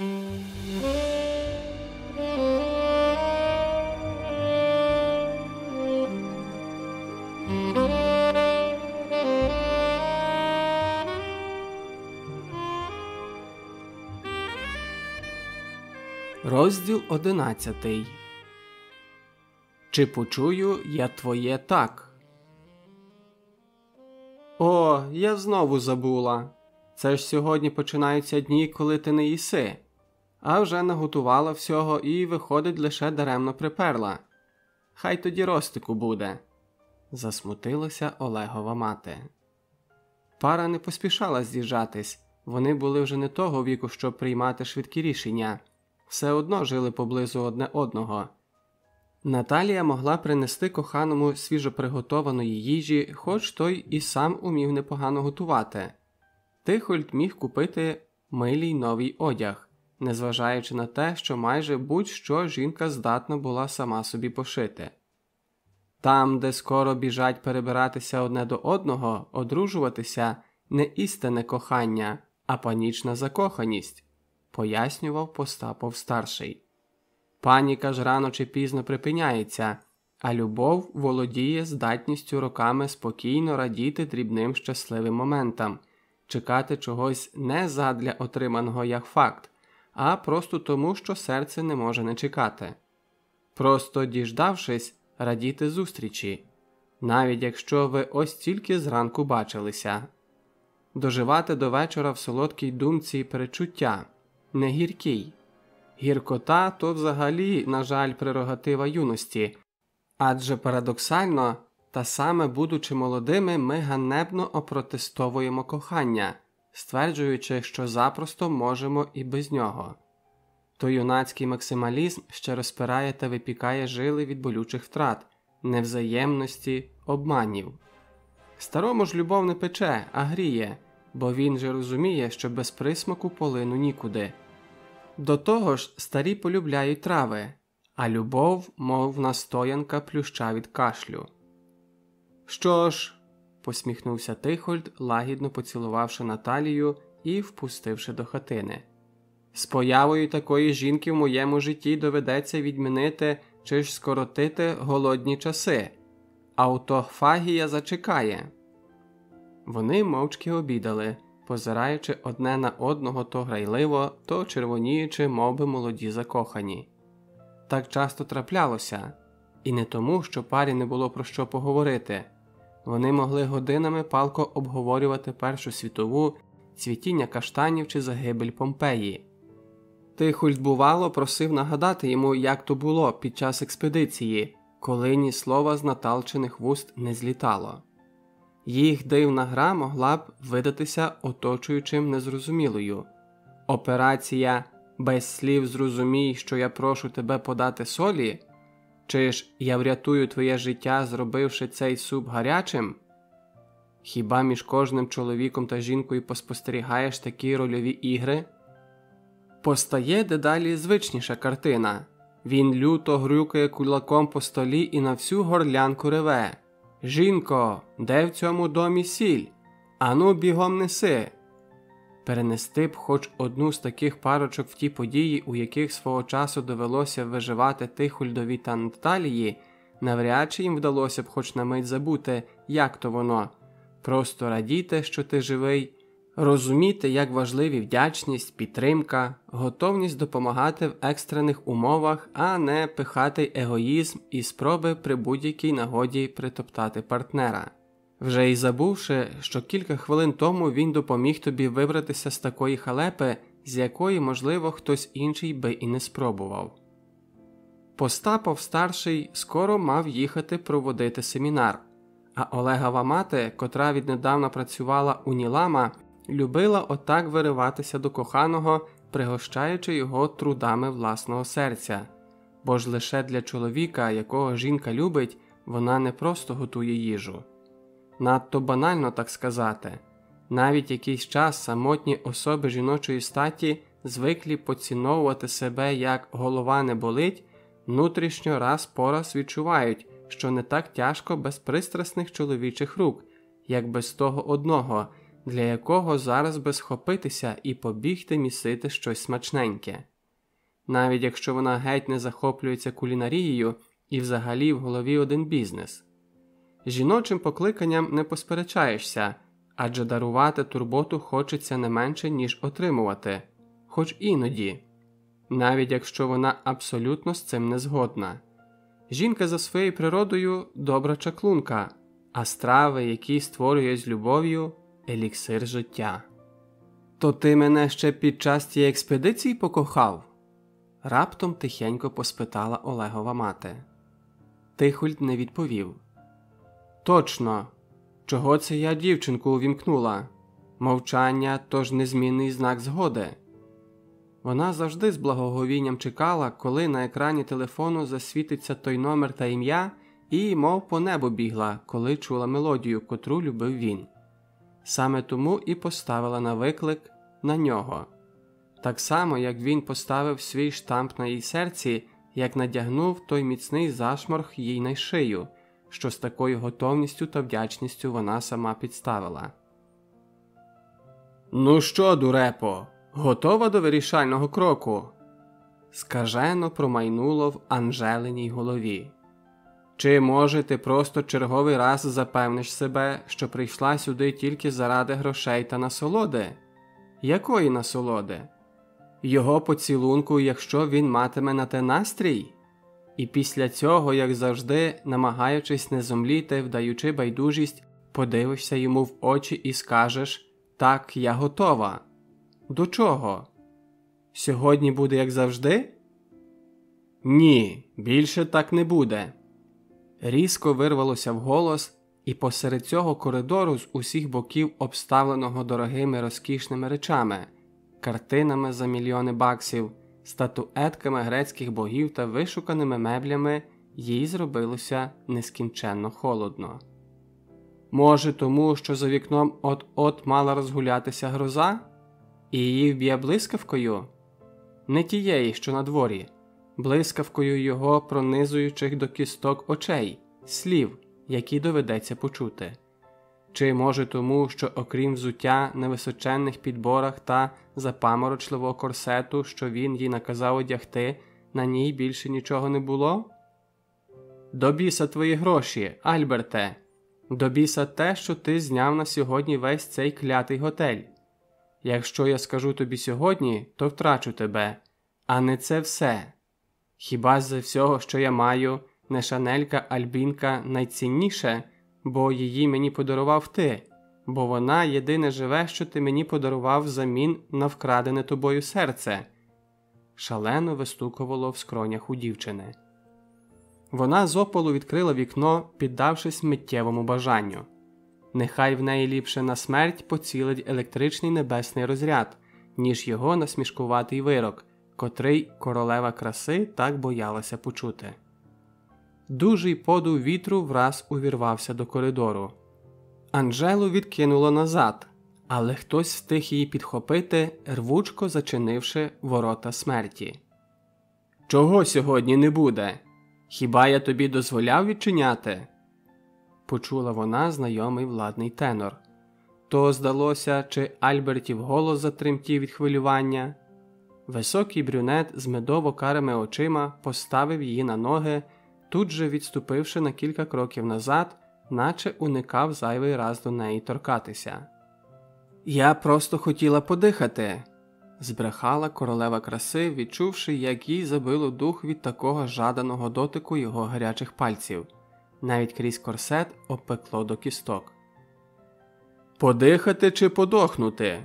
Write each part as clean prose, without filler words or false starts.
Розділ 11. Чи почую я твоє «так»? О, я знову забула. Це ж сьогодні починаються дні, коли ти не їси. А вже наготувала всього і, виходить, лише даремно приперла. Хай тоді Ростику буде. Засмутилася Олегова мати. Пара не поспішала з'їжджатись. Вони були вже не того віку, щоб приймати швидкі рішення. Все одно жили поблизу одне одного. Наталія могла принести коханому свіжоприготованої їжі, хоч той і сам умів непогано готувати. Тихольд міг купити милий новий одяг, незважаючи на те, що майже будь-що жінка здатна була сама собі пошити. Там, де скоро біжать перебиратися одне до одного, одружуватися – не істинне кохання, а панічна закоханість, пояснював Постапов-старший. Паніка ж рано чи пізно припиняється, а любов володіє здатністю роками спокійно радіти дрібним щасливим моментам, чекати чогось не задля отриманого як факт, а просто тому, що серце не може не чекати. Просто діждавшись, радіти зустрічі, навіть якщо ви ось тільки зранку бачилися. Доживати до вечора в солодкій думці і перечуття, не гіркій. Гіркота – то взагалі, на жаль, прерогатива юності. Адже парадоксально, та саме будучи молодими, ми ганебно опротестовуємо кохання, стверджуючи, що запросто можемо і без нього. То юнацький максималізм ще розпирає та випікає жили від болючих втрат, невзаємності, обманів. Старому ж любов не пече, а гріє, бо він же розуміє, що без присмаку полину нікуди. До того ж, старі полюбляють трави, а любов, мов настоянка плюща від кашлю. «Що ж», – посміхнувся Тихольд, лагідно поцілувавши Наталію і впустивши до хатини. «З появою такої жінки в моєму житті доведеться відмінити чи ж скоротити голодні часи. Аутофагія зачекає». Вони мовчки обідали, позираючи одне на одного то грайливо, то червоніючи, мовби молоді закохані. Так часто траплялося. І не тому, що парі не було про що поговорити. Вони могли годинами палко обговорювати Першу світову, цвітіння каштанів чи загибель Помпеї. Тихольд, бувало, просив нагадати йому, як то було під час експедиції, коли ні слова з наталчених вуст не злітало. Їх дивна гра могла б видатися оточуючим незрозумілою. Операція «без слів зрозумій, що я прошу тебе подати солі» чи ж «я врятую твоє життя, зробивши цей суп гарячим»? Хіба між кожним чоловіком та жінкою поспостерігаєш такі рольові ігри? Постає дедалі звичніша картина. Він люто грюкає кулаком по столі і на всю горлянку реве: «Жінко, де в цьому домі сіль? Ану бігом неси!» Перенести б хоч одну з таких парочок в ті події, у яких свого часу довелося виживати Тихольдові та Наталії, навряд чи їм вдалося б хоч на мить забути, як то воно. Просто радіти, що ти живий, розуміти, як важливі вдячність, підтримка, готовність допомагати в екстрених умовах, а не пихатий егоїзм і спроби при будь-якій нагоді притоптати партнера. Вже й забувши, що кілька хвилин тому він допоміг тобі вибратися з такої халепи, з якої, можливо, хтось інший би і не спробував. Постапов-старший скоро мав їхати проводити семінар, а Олегова мати, котра віднедавна працювала у Нілама, любила отак вириватися до коханого, пригощаючи його трудами власного серця. Бо ж лише для чоловіка, якого жінка любить, вона не просто готує їжу. Надто банально так сказати. Навіть якийсь час самотні особи жіночої статі, звиклі поціновувати себе як «голова не болить», внутрішньо раз по раз відчувають, що не так тяжко без пристрасних чоловічих рук, як без того одного, для якого зараз би схопитися і побігти місити щось смачненьке. Навіть якщо вона геть не захоплюється кулінарією і взагалі в голові один бізнес. Жіночим покликанням не посперечаєшся, адже дарувати турботу хочеться не менше, ніж отримувати, хоч іноді, навіть якщо вона абсолютно з цим не згодна. Жінка за своєю природою – добра чаклунка, а страви, які створює з любов'ю – еліксир життя. «То ти мене ще під час тієї експедиції покохав?» – раптом тихенько поспитала Олегова мати. Тихольд не відповів. «Точно! Чого це я дівчинку увімкнула? Мовчання – тож незмінний знак згоди». Вона завжди з благоговінням чекала, коли на екрані телефону засвітиться той номер та ім'я, і мов по небу бігла, коли чула мелодію, котру любив він. Саме тому і поставила на виклик на нього. Так само, як він поставив свій штамп на її серці, як надягнув той міцний зашморг їй на шию, що з такою готовністю та вдячністю вона сама підставила. «Ну що, дурепо, готова до вирішального кроку?» Скажено промайнуло в Анжелиній голові. «Чи, може, ти просто черговий раз запевниш себе, що прийшла сюди тільки заради грошей та насолоди? Якої насолоди? Його поцілунку, якщо він матиме на те настрій? І після цього, як завжди, намагаючись не зомліти, вдаючи байдужість, подивишся йому в очі і скажеш: «Так, я готова». До чого? Сьогодні буде як завжди? Ні, більше так не буде. Різко вирвалося вголос, і посеред цього коридору з усіх боків, обставленого дорогими розкішними речами, картинами за мільйони баксів, статуетками грецьких богів та вишуканими меблями, їй зробилося нескінченно холодно. Може тому, що за вікном от-от мала розгулятися гроза? І її вб'є блискавкою? Не тієї, що на дворі, блискавкою його пронизуючих до кісток очей, слів, які доведеться почути. Чи може тому, що окрім взуття на височенних підборах та запаморочливого корсету, що він їй наказав одягти, на ній більше нічого не було? До біса твої гроші, Альберте! До біса те, що ти зняв на сьогодні весь цей клятий готель. Якщо я скажу тобі сьогодні, то втрачу тебе. А не це все. Хіба з всього, що я маю, не Шанелька Альбінка найцінніше, бо її мені подарував ти, бо вона єдине живе, що ти мені подарував взамін на вкрадене тобою серце. Шалено вистукувало в скронях у дівчини. Вона з опалу відкрила вікно, піддавшись миттєвому бажанню. Нехай в неї ліпше на смерть поцілить електричний небесний розряд, ніж його насмішкуватий вирок, котрий королева краси так боялася почути. Дужий подув вітру враз увірвався до коридору. Анжелу відкинуло назад, але хтось встиг її підхопити, рвучко зачинивши ворота смерті. «Чого сьогодні не буде? Хіба я тобі дозволяв відчиняти?» Почула вона знайомий владний тенор. То, здалося, чи Альбертів голос затремтів від хвилювання. Високий брюнет з медово-карими очима поставив її на ноги, тут же відступивши на кілька кроків назад, наче уникав зайвий раз до неї торкатися. «Я просто хотіла подихати», – збрехала королева краси, відчувши, як їй забило дух від такого жаданого дотику його гарячих пальців. Навіть крізь корсет обпекло до кісток. «Подихати чи подохнути?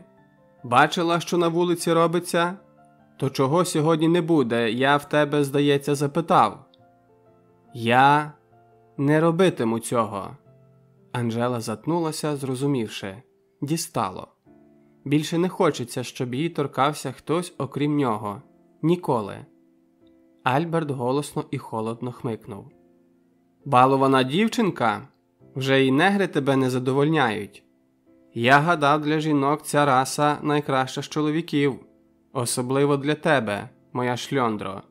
Бачила, що на вулиці робиться? То чого сьогодні не буде, я в тебе, здається, запитав». «Я не робитиму цього». Анжела затнулася, зрозумівши. Дістало. Більше не хочеться, щоб їй торкався хтось окрім нього. Ніколи. Альберт голосно і холодно хмикнув. «Балована дівчинка? Вже й негри тебе не задовольняють. Я гадав, для жінок ця раса найкраща з чоловіків. Особливо для тебе, моя шльондро».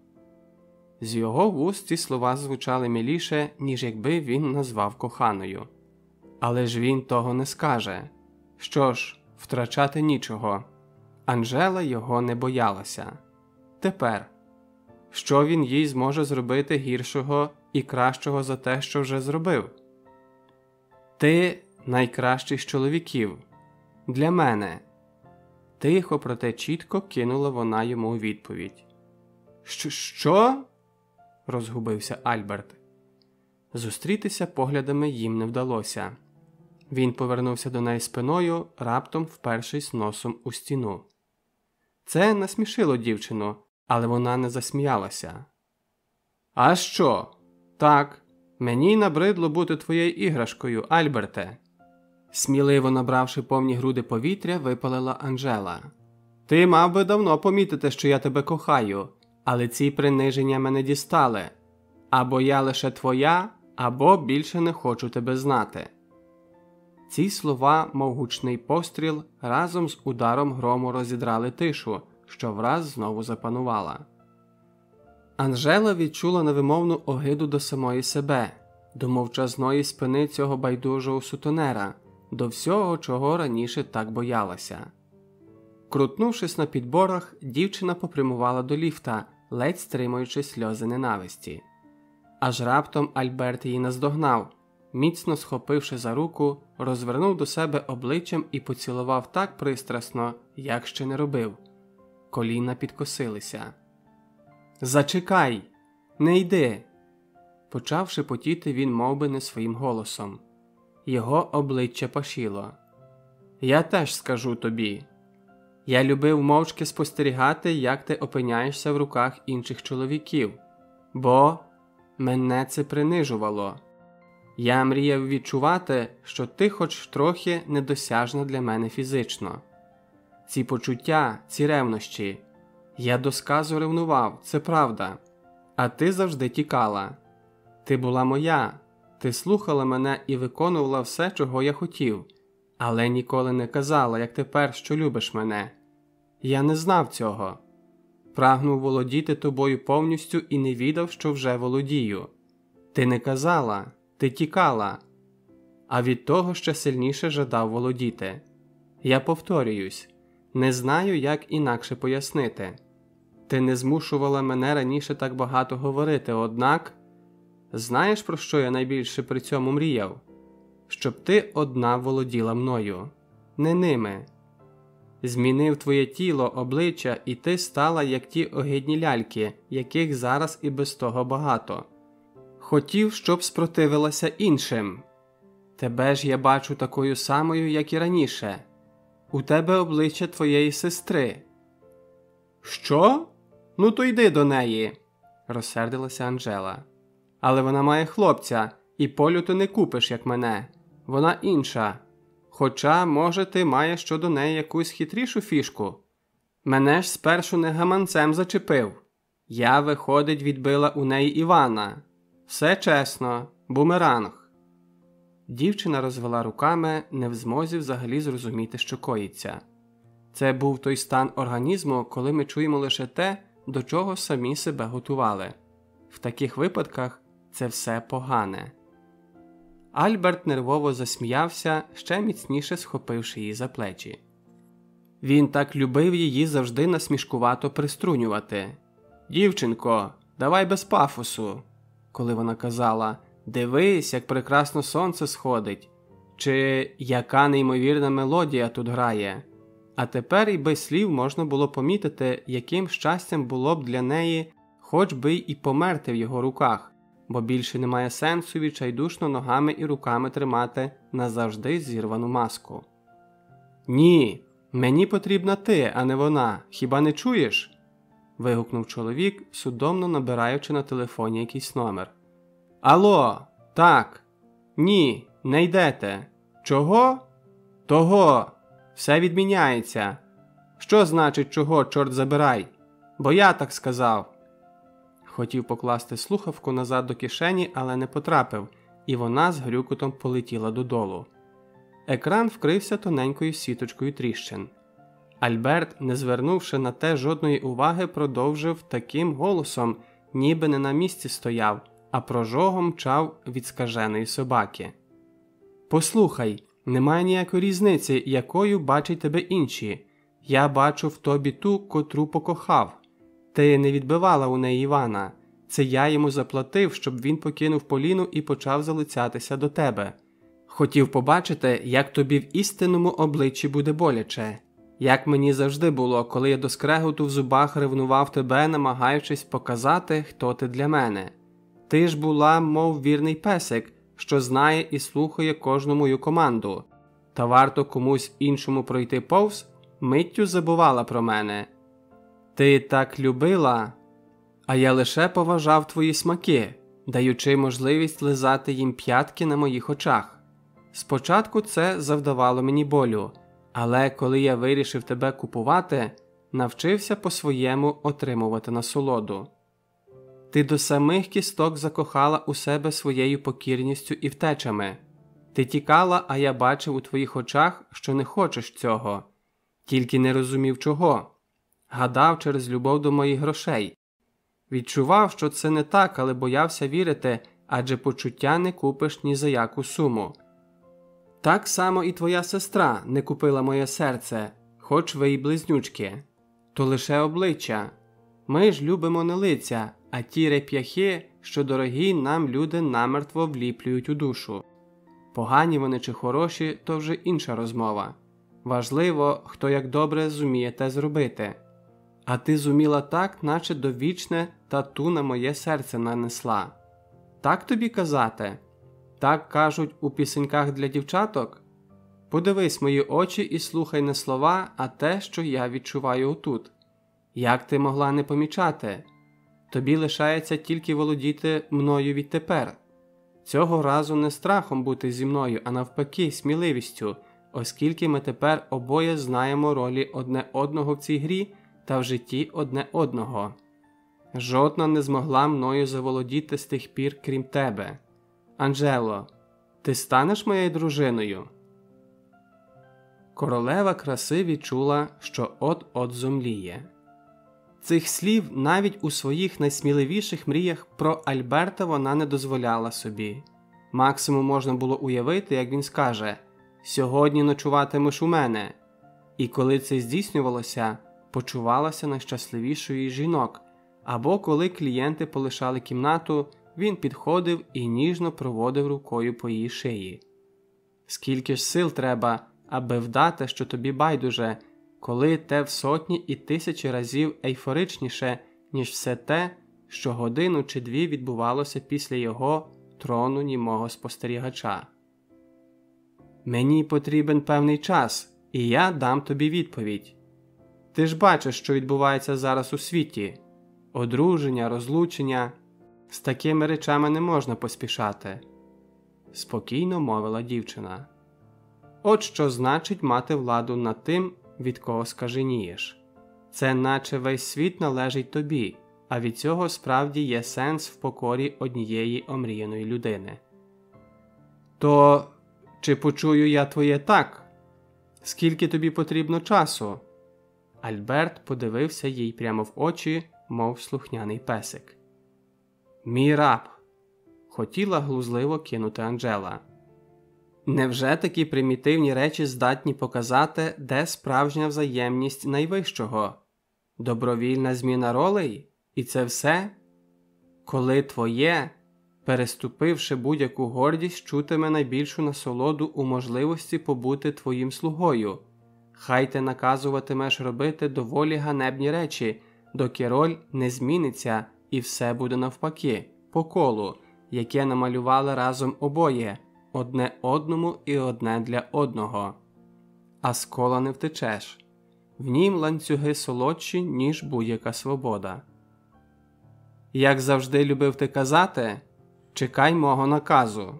З його вуст ці слова звучали миліше, ніж якби він назвав коханою. Але ж він того не скаже. Що ж, втрачати нічого. Анжела його не боялася. Тепер, що він їй зможе зробити гіршого і кращого за те, що вже зробив? Ти найкращий з чоловіків. Для мене. Тихо, проте чітко кинула вона йому у відповідь. Що? Розгубився Альберт. Зустрітися поглядами їм не вдалося. Він повернувся до неї спиною, раптом впершись носом у стіну. Це насмішило дівчину, але вона не засміялася. «А що? Так, мені набридло бути твоєю іграшкою, Альберте!» Сміливо набравши повні груди повітря, випалила Анжела. «Ти мав би давно помітити, що я тебе кохаю, але ці приниження мене дістали. Або я лише твоя, або більше не хочу тебе знати». Ці слова, мов гучний постріл, разом з ударом грому розідрали тишу, що враз знову запанувала. Анжела відчула невимовну огиду до самої себе, до мовчазної спини цього байдужого сутенера, до всього, чого раніше так боялася. Крутнувшись на підборах, дівчина попрямувала до ліфта, ледь стримуючи сльози ненависті. Аж раптом Альберт її наздогнав, міцно схопивши за руку, розвернув до себе обличчям і поцілував так пристрасно, як ще не робив. Коліна підкосилися. «Зачекай! Не йди!» Почав шепотіти він мовби не своїм голосом. Його обличчя пашіло. «Я теж скажу тобі. Я любив мовчки спостерігати, як ти опиняєшся в руках інших чоловіків, бо мене це принижувало. Я мріяв відчувати, що ти хоч трохи недосяжна для мене фізично. Ці почуття, ці ревнощі. Я до сказу ревнував, це правда. А ти завжди тікала. Ти була моя, ти слухала мене і виконувала все, чого я хотів, але ніколи не казала, як тепер, що любиш мене. Я не знав цього. Прагнув володіти тобою повністю і не відав, що вже володію. Ти не казала, ти тікала, а від того ще сильніше жадав володіти. Я повторююсь, не знаю, як інакше пояснити. Ти не змушувала мене раніше так багато говорити, однак... Знаєш, про що я найбільше при цьому мріяв? Щоб ти одна володіла мною, не ними. Змінив твоє тіло, обличчя, і ти стала, як ті огидні ляльки, яких зараз і без того багато. Хотів, щоб спротивилася іншим. Тебе ж я бачу такою самою, як і раніше. У тебе обличчя твоєї сестри. Що? Ну то йди до неї, розсердилася Анжела. Але вона має хлопця, і польоту не купиш, як мене. Вона інша. Хоча, може, ти маєш щодо неї якусь хитрішу фішку. Мене ж спершу не гаманцем зачепив. Я, виходить, відбила у неї Івана. Все чесно, бумеранг. Дівчина розвела руками, не в змозі взагалі зрозуміти, що коїться. Це був той стан організму, коли ми чуємо лише те, до чого самі себе готували. В таких випадках це все погане. Альберт нервово засміявся, ще міцніше схопивши її за плечі. Він так любив її завжди насмішкувато приструнювати. «Дівчинко, давай без пафосу», коли вона казала «Дивись, як прекрасно сонце сходить», чи «Яка неймовірна мелодія тут грає». А тепер і без слів можна було помітити, яким щастям було б для неї хоч би і померти в його руках, бо більше немає сенсу відчайдушно ногами і руками тримати назавжди зірвану маску. «Ні, мені потрібна ти, а не вона, хіба не чуєш?» – вигукнув чоловік, судомно набираючи на телефоні якийсь номер. «Алло, так, ні, не йдете. Чого? Того, все відміняється. Що значить чого, чорт забирай? Бо я так сказав». Хотів покласти слухавку назад до кишені, але не потрапив, і вона з грюкотом полетіла додолу. Екран вкрився тоненькою сіточкою тріщин. Альберт, не звернувши на те жодної уваги, продовжив таким голосом, ніби не на місці стояв, а прожогом мчав від скаженої собаки. «Послухай, Немає ніякої різниці, якою бачать тебе інші. Я бачу в тобі ту, котру покохав. Ти не відбивала у неї Івана. Це я йому заплатив, щоб він покинув Поліну і почав залицятися до тебе. Хотів побачити, як тобі в істинному обличчі буде боляче. Як мені завжди було, коли я до скреготу в зубах ревнував тебе, намагаючись показати, хто ти для мене. Ти ж була, мов вірний песик, що знає і слухає кожну мою команду. Та варто комусь іншому пройти повз, миттю забувала про мене. Ти так любила, а я лише поважав твої смаки, даючи можливість лизати їм п'ятки на моїх очах. Спочатку це завдавало мені болю, але коли я вирішив тебе купувати, навчився по-своєму отримувати насолоду. Ти до самих кісток закохала у себе своєю покірністю і втечами. Ти тікала, а я бачив у твоїх очах, що не хочеш цього. Тільки не розумів чого. Гадав через любов до моїх грошей. Відчував, що це не так, але боявся вірити, адже почуття не купиш ні за яку суму. Так само і твоя сестра не купила моє серце, хоч ви й близнючки. То лише обличчя. Ми ж любимо не лиця, а ті реп'яхи, що дорогі нам люди намертво вліплюють у душу. Погані вони чи хороші – то вже інша розмова. Важливо, хто як добре зуміє те зробити. А ти зуміла так, наче довічне тату на моє серце нанесла. Так тобі казати? Так кажуть у пісеньках для дівчаток? Подивись мої очі і слухай не слова, а те, що я відчуваю отут. Як ти могла не помічати? Тобі лишається тільки володіти мною відтепер. Цього разу не страхом бути зі мною, а навпаки сміливістю, оскільки ми тепер обоє знаємо ролі одне одного в цій грі та в житті одне одного. Жодна не змогла мною заволодіти з тих пір, крім тебе. Анжело, ти станеш моєю дружиною? Королева краси відчула, що от-от зомліє. Цих слів навіть у своїх найсміливіших мріях про Альберта вона не дозволяла собі. Максимум можна було уявити, як він скаже «Сьогодні ночуватимеш у мене». І коли це здійснювалося, почувалася найщасливішою із жінок, або коли клієнти полишали кімнату, він підходив і ніжно проводив рукою по її шиї. Скільки ж сил треба, аби вдати, що тобі байдуже, коли те в сотні і тисячі разів ейфоричніше, ніж все те, що годину чи дві відбувалося після його трону німого спостерігача. Мені потрібен певний час, і я дам тобі відповідь. Ти ж бачиш, що відбувається зараз у світі. Одруження, розлучення. З такими речами не можна поспішати. Спокійно мовила дівчина. От що значить мати владу над тим, від кого скаженієш. Це наче весь світ належить тобі, а від цього справді є сенс в покорі однієї омріяної людини. То чи почую я твоє «так»? Скільки тобі потрібно часу? Альберт подивився їй прямо в очі, мов слухняний песик. Мій раб, хотіла глузливо кинути Анжела. Невже такі примітивні речі здатні показати, де справжня взаємність найвищого? Добровільна зміна ролей? І це все? Коли твоє, переступивши будь-яку гордість, чутиме найбільшу насолоду у можливості побути твоїм слугою. Хай ти наказуватимеш робити доволі ганебні речі, доки роль не зміниться і все буде навпаки, по колу, яке намалювали разом обоє, одне одному і одне для одного. А з кола не втечеш. В нім ланцюги солодші, ніж будь-яка свобода. Як завжди любив ти казати, чекай мого наказу.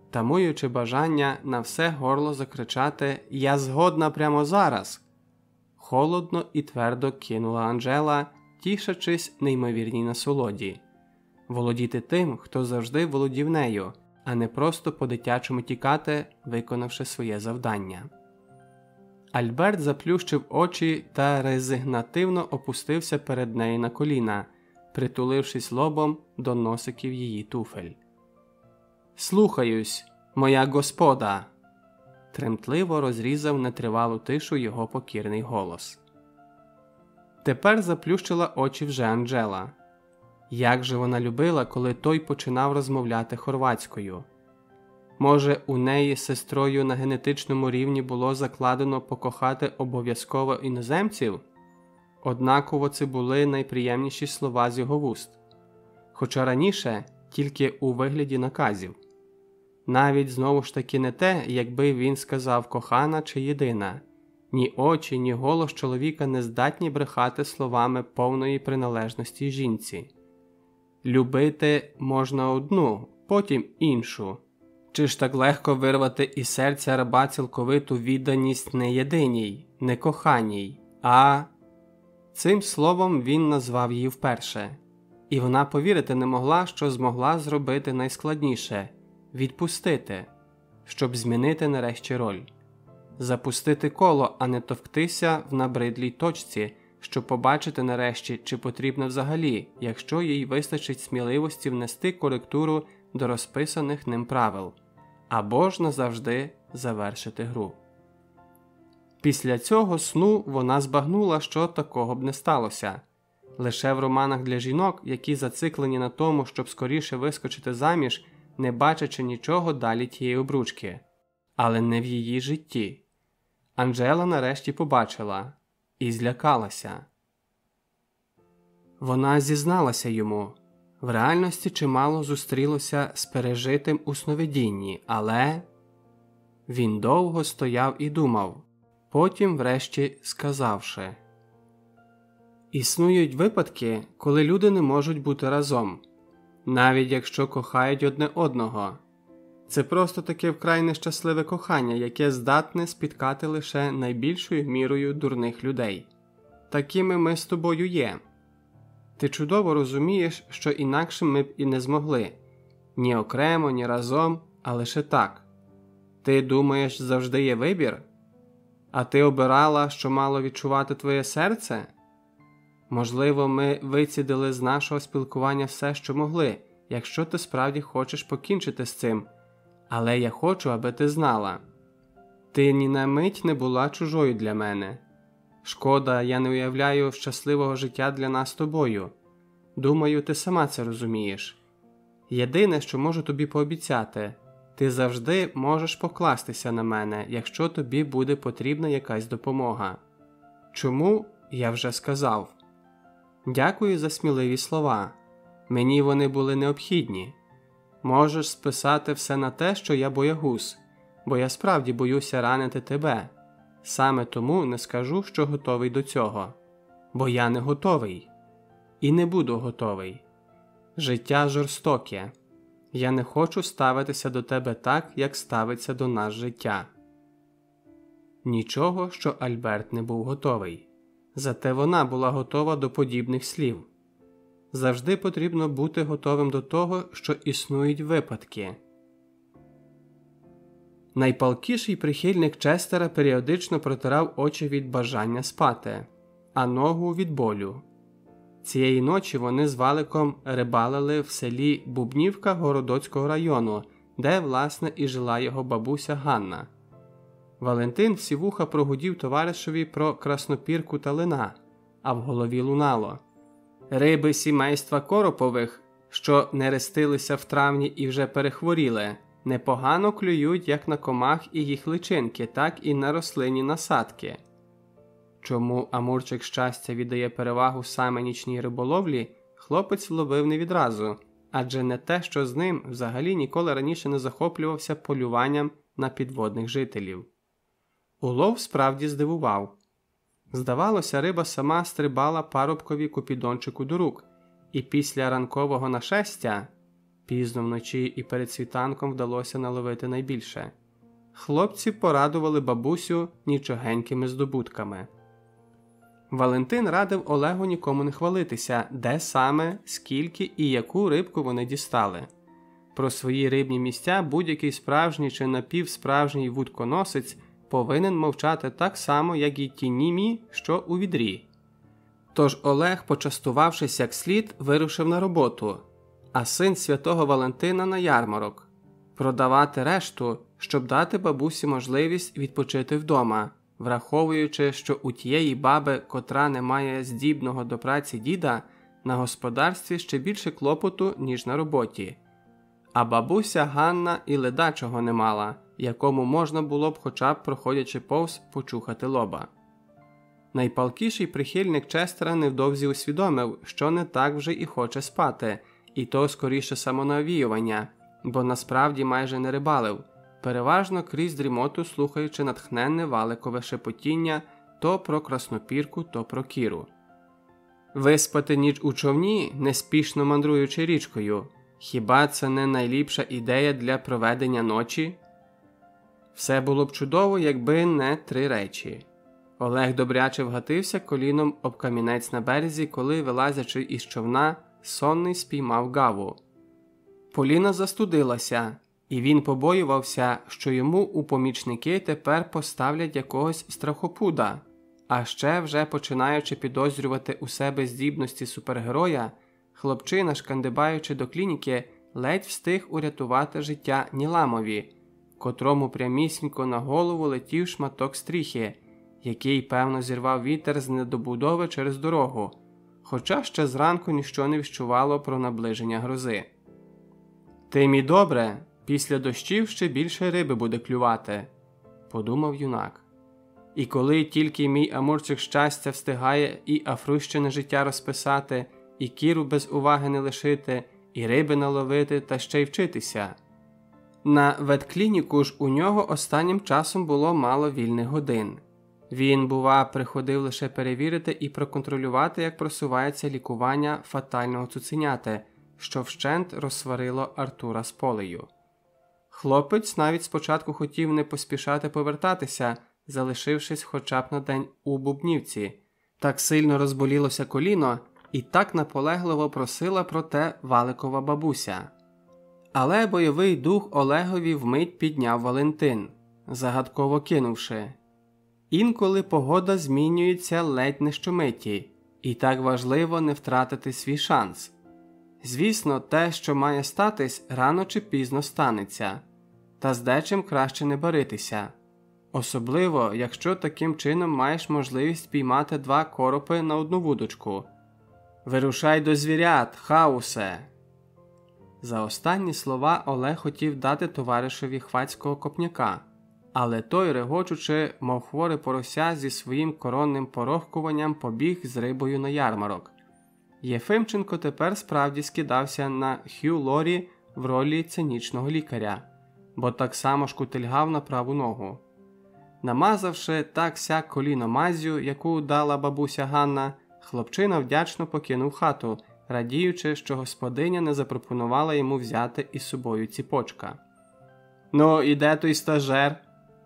Тамуючи бажання на все горло закричати «Я згодна прямо зараз!», холодно і твердо кинула Анжела, тішачись неймовірній насолоді. Володіти тим, хто завжди володів нею, а не просто по-дитячому тікати, виконавши своє завдання. Альберт заплющив очі та резигнативно опустився перед нею на коліна, притулившись лобом до носиків її туфель. «Слухаюсь, моя господа!» тремтливо розрізав нетривалу тишу його покірний голос. Тепер заплющила очі вже Анджела. Як же вона любила, коли той починав розмовляти хорватською. Може, у неї з сестрою на генетичному рівні було закладено покохати обов'язково іноземців? Однаково це були найприємніші слова з його вуст. Хоча раніше тільки у вигляді наказів. Навіть знову ж таки не те, якби він сказав «кохана» чи «єдина». Ні очі, ні голос чоловіка не здатні брехати словами повної приналежності жінці. Любити можна одну, потім іншу. Чи ж так легко вирвати із серця раба цілковиту відданість не єдиній, не коханій, а... Цим словом він назвав її вперше. І вона повірити не могла, що змогла зробити найскладніше – відпустити, щоб змінити нарешті роль. Запустити коло, а не товктися в набридлій точці, щоб побачити нарешті, чи потрібно взагалі, якщо їй вистачить сміливості внести коректуру до розписаних ним правил, або ж назавжди завершити гру. Після цього сну вона збагнула, що такого б не сталося. Лише в романах для жінок, які зациклені на тому, щоб скоріше вискочити заміж, не бачачи нічого далі тієї обручки. Але не в її житті. Анджела нарешті побачила і злякалася. Вона зізналася йому. В реальності чимало зустрілося з пережитим у сновидінні, але... Він довго стояв і думав, потім врешті сказавши: «Існують випадки, коли люди не можуть бути разом, навіть якщо кохають одне одного. Це просто таке вкрай нещасливе кохання, яке здатне спіткати лише найбільшою мірою дурних людей. Такими ми з тобою є. Ти чудово розумієш, що інакше ми б і не змогли. Ні окремо, ні разом, а лише так. Ти думаєш, завжди є вибір? А ти обирала, що мало відчувати твоє серце? Можливо, ми вицідили з нашого спілкування все, що могли, якщо ти справді хочеш покінчити з цим. Але я хочу, аби ти знала. Ти ні на мить не була чужою для мене. Шкода, я не уявляю щасливого життя для нас з тобою. Думаю, ти сама це розумієш. Єдине, що можу тобі пообіцяти, ти завжди можеш покластися на мене, якщо тобі буде потрібна якась допомога. Чому? Я вже сказав. Дякую за сміливі слова. Мені вони були необхідні. Можеш списати все на те, що я боягуз, бо я справді боюся ранити тебе. Саме тому не скажу, що готовий до цього. Бо я не готовий. І не буду готовий. Життя жорстоке. Я не хочу ставитися до тебе так, як ставиться до нас життя. Нічого, що Альберт не був готовий. Зате вона була готова до подібних слів. Завжди потрібно бути готовим до того, що існують випадки. Найпалкіший прихильник Честера періодично протирав очі від бажання спати, а ногу від болю. Цієї ночі вони з Валиком рибалили в селі Бубнівка Городоцького району, де, власне, і жила його бабуся Ганна. Валентин всі вуха прогудів товаришеві про краснопірку та лина, а в голові лунало: «Риби сімейства Коропових, що нерестилися в травні і вже перехворіли, непогано клюють як на комах і їх личинки, так і на рослинні насадки». Чому Амурчик щастя віддає перевагу саме нічній риболовлі, хлопець вловив не відразу, адже не те, що з ним взагалі ніколи раніше не захоплювався полюванням на підводних жителів. Улов справді здивував. Здавалося, риба сама стрибала парубкові Купідончику до рук, і після ранкового нашестя, пізно вночі і перед світанком вдалося наловити найбільше, хлопці порадували бабусю нічогенькими здобутками. Валентин радив Олегу нікому не хвалитися, де саме, скільки і яку рибку вони дістали. Про свої рибні місця будь-який справжній чи напівсправжній вудконосець повинен мовчати так само, як і ті німі, що у відрі. Тож Олег, почастувавшись як слід, вирушив на роботу, а син святого Валентина на ярмарок. Продавати решту, щоб дати бабусі можливість відпочити вдома, враховуючи, що у тієї баби, котра не має здібного до праці діда, на господарстві ще більше клопоту, ніж на роботі. А бабуся Ганна і ледачого не мала, якому можна було б хоча б, проходячи повз, почухати лоба. Найпалкіший прихильник Честера невдовзі усвідомив, що не так вже і хоче спати, і то скоріше самонавіювання, бо насправді майже не рибалив, переважно крізь дрімоту слухаючи натхненне валикове шепотіння то про краснопірку, то про кіру. Виспати ніч у човні, неспішно мандруючи річкою – хіба це не найліпша ідея для проведення ночі? Все було б чудово, якби не 3 речі. Олег добряче вгатився коліном об камінець на березі, коли, вилазячи із човна, сонний спіймав гаву. Поліна застудилася, і він побоювався, що йому у помічники тепер поставлять якогось страхопуда. А ще, вже починаючи підозрювати у себе здібності супергероя, хлопчина, шкандибаючи до клініки, ледь встиг урятувати життя Ніламові, котрому прямісінько на голову летів шматок стріхи, який, певно, зірвав вітер з недобудови через дорогу, хоча ще зранку ніщо не віщувало про наближення грози. «Тим і добре, після дощів ще більше риби буде клювати», – подумав юнак. «І коли тільки мій амурчик щастя встигає і афрущене життя розписати, і кіру без уваги не лишити, і риби наловити та ще й вчитися». На ветклініку ж у нього останнім часом було мало вільних годин. Він, бува, приходив лише перевірити і проконтролювати, як просувається лікування фатального цуценяти, що вщент розсварило Артура з Полею. Хлопець навіть спочатку хотів не поспішати повертатися, залишившись хоча б на день у Бубнівці. Так сильно розболілося коліно, і так наполегливо просила про те Валикова бабуся. Але бойовий дух Олегові вмить підняв Валентин, загадково кинувши: «Інколи погода змінюється ледь не щомиті, і так важливо не втратити свій шанс. Звісно, те, що має статись, рано чи пізно станеться, та з дечим краще не баритися. Особливо, якщо таким чином маєш можливість піймати 2 коропи на одну вудочку. Вирушай до звірят, Хаусе!» За останні слова Олег хотів дати товаришеві хвацького копняка, але той, регочучи, мов хворе порося, зі своїм коронним порохкуванням побіг з рибою на ярмарок. Єфимченко тепер справді скидався на Хью Лорі в ролі цинічного лікаря, бо так само шкутильгав на праву ногу. Намазавши так-сяк коліно маззю, яку дала бабуся Ганна, хлопчина вдячно покинув хату, радіючи, що господиня не запропонувала йому взяти із собою ціпочка. «Ну, і де той стажер?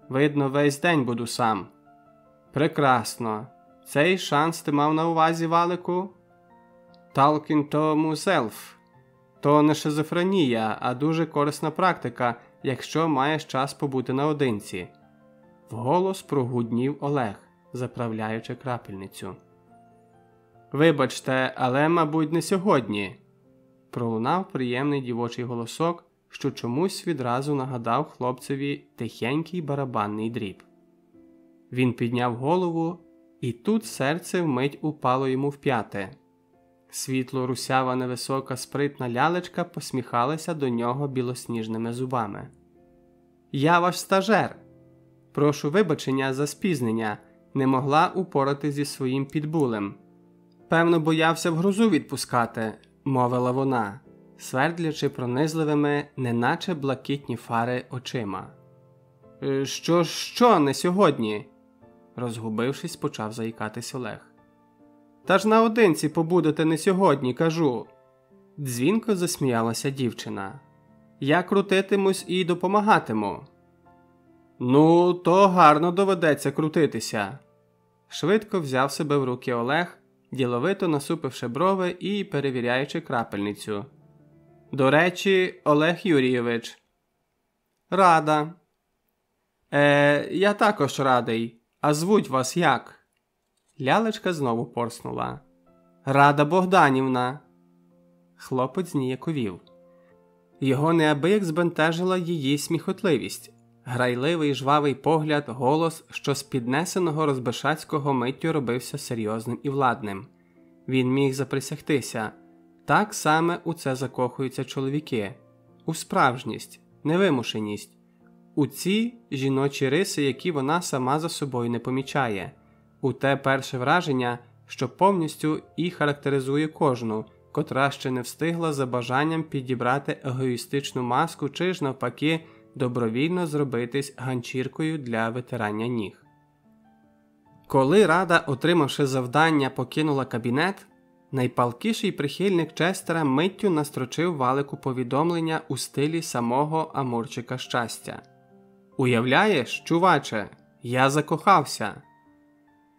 Видно, весь день буду сам». «Прекрасно. Цей шанс ти мав на увазі, Валику?» «Talking to myself. То не шизофренія, а дуже корисна практика, якщо маєш час побути наодинці». Вголос прогуднів Олег, заправляючи крапельницю. «Вибачте, але, мабуть, не сьогодні», – пролунав приємний дівочий голосок, що чомусь відразу нагадав хлопцеві тихенький барабанний дріб. Він підняв голову, і тут серце вмить упало йому в п'яте. Світло-русява невисока спритна лялечка посміхалася до нього білосніжними зубами. «Я ваш стажер. Прошу вибачення за спізнення, не могла упорати зі своїм підбулем. Певно, боявся в грозу відпускати», – мовила вона, свердлячи пронизливими, неначе блакитні фари очима. Що не сьогодні?» – розгубившись, почав заїкатись Олег. «Та ж наодинці побудете не сьогодні, кажу!» Дзвінко засміялася дівчина. «Я крутитимусь і допомагатиму». «Ну, то гарно доведеться крутитися!» Швидко взяв себе в руки Олег, діловито насупивши брови і перевіряючи крапельницю. «До речі, Олег Юрійович». «Рада». Я також радий. А звуть вас як?» Лялечка знову порснула. «Рада Богданівна». Хлопець зніяковів. Його неабияк збентежила її сміхотливість. Грайливий жвавий погляд, голос, що з піднесеного розбишацького миттю робився серйозним і владним. Він міг заприсягтися. Так саме у це закохуються чоловіки. У справжність, невимушеність. У ці жіночі риси, які вона сама за собою не помічає. У те перше враження, що повністю і характеризує кожну, котра ще не встигла за бажанням підібрати егоїстичну маску чи ж навпаки добровільно зробитись ганчіркою для витирання ніг. Коли Рада, отримавши завдання, покинула кабінет, найпалкіший прихильник Честера миттю настрочив Валику повідомлення у стилі самого Амурчика щастя. «Уявляєш, чуваче, я закохався!»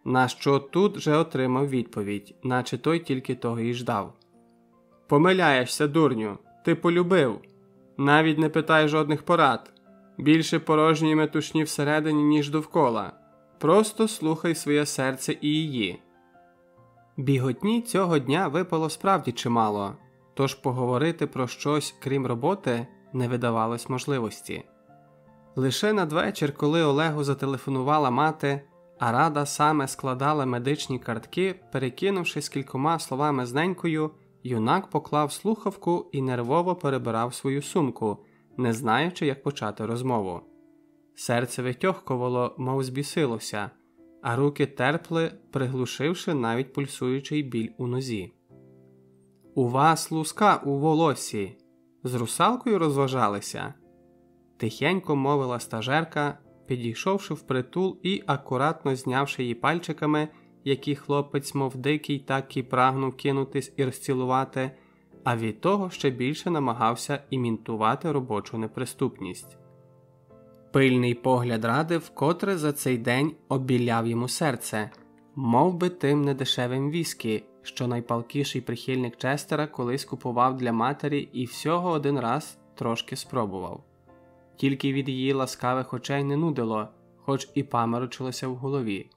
На що тут же отримав відповідь, наче той тільки того і ждав. «Помиляєшся, дурню, ти полюбив. Навіть не питай жодних порад. Більше порожньої метушні всередині, ніж довкола. Просто слухай своє серце і її». Біготні цього дня випало справді чимало, тож поговорити про щось, крім роботи, не видавалось можливості. Лише надвечір, коли Олегу зателефонувала мати, а Рада саме складала медичні картки, перекинувшись кількома словами з ненькою, юнак поклав слухавку і нервово перебирав свою сумку, не знаючи, як почати розмову. Серце витьохкувало, мов збісилося, а руки терпли, приглушивши навіть пульсуючий біль у нозі. «У вас луска у волоссі. З русалкою розважалися?» Тихенько мовила стажерка, підійшовши впритул і акуратно знявши її пальчиками, які хлопець, мов дикий, так і прагнув кинутись і розцілувати, а від того ще більше намагався імітувати робочу неприступність. Пильний погляд Ради вкотре за цей день обіляв йому серце, мов би тим недешевим віскі, що найпалкіший прихильник Честера колись купував для матері і всього один раз трошки спробував. Тільки від її ласкавих очей не нудило, хоч і паморочилося в голові.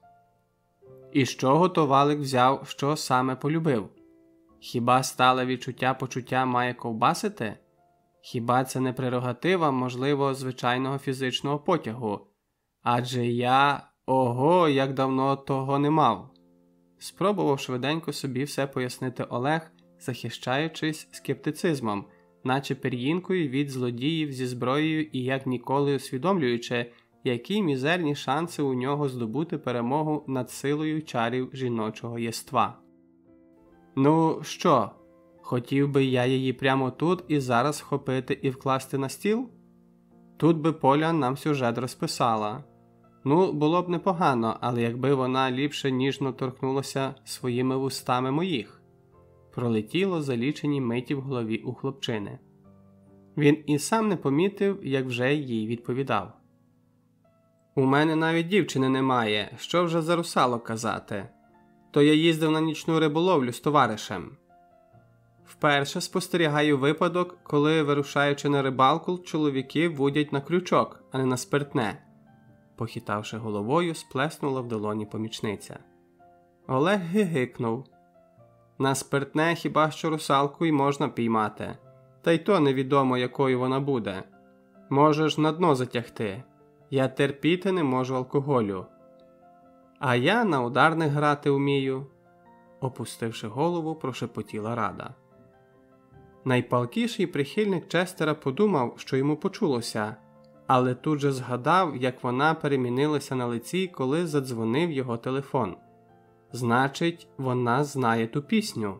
І з чого то Валик взяв, що саме полюбив? Хіба стале відчуття почуття має ковбасити? Хіба це не прерогатива, можливо, звичайного фізичного потягу? Адже я, як давно того не мав. Спробував швиденько собі все пояснити Олег, захищаючись скептицизмом, наче пір'їнкою від злодіїв зі зброєю і як ніколи усвідомлюючи, які мізерні шанси у нього здобути перемогу над силою чарів жіночого єства. «Ну що, хотів би я її прямо тут і зараз вхопити і вкласти на стіл? Тут би Поля нам сюжет розписала. Ну, було б непогано, але якби вона ліпше ніжно торкнулася своїми вустами моїх». Пролетіло за лічені миті в голові у хлопчини. Він і сам не помітив, як вже їй відповідав. «У мене навіть дівчини немає, що вже за русалок казати. То я їздив на нічну риболовлю з товаришем. Вперше спостерігаю випадок, коли, вирушаючи на рибалку, чоловіки вудять на крючок, а не на спиртне». Похитавши головою, сплеснула в долоні помічниця. Олег гигикнув. «На спиртне хіба що русалку й можна піймати. Та й то невідомо, якою вона буде. Можеш на дно затягти. Я терпіти не можу алкоголю. А я на ударних грати вмію», – опустивши голову, прошепотіла Рада. Найпалкіший прихильник Честера подумав, що йому почулося, але тут же згадав, як вона перемінилася на лиці, коли задзвонив його телефон. Значить, вона знає ту пісню.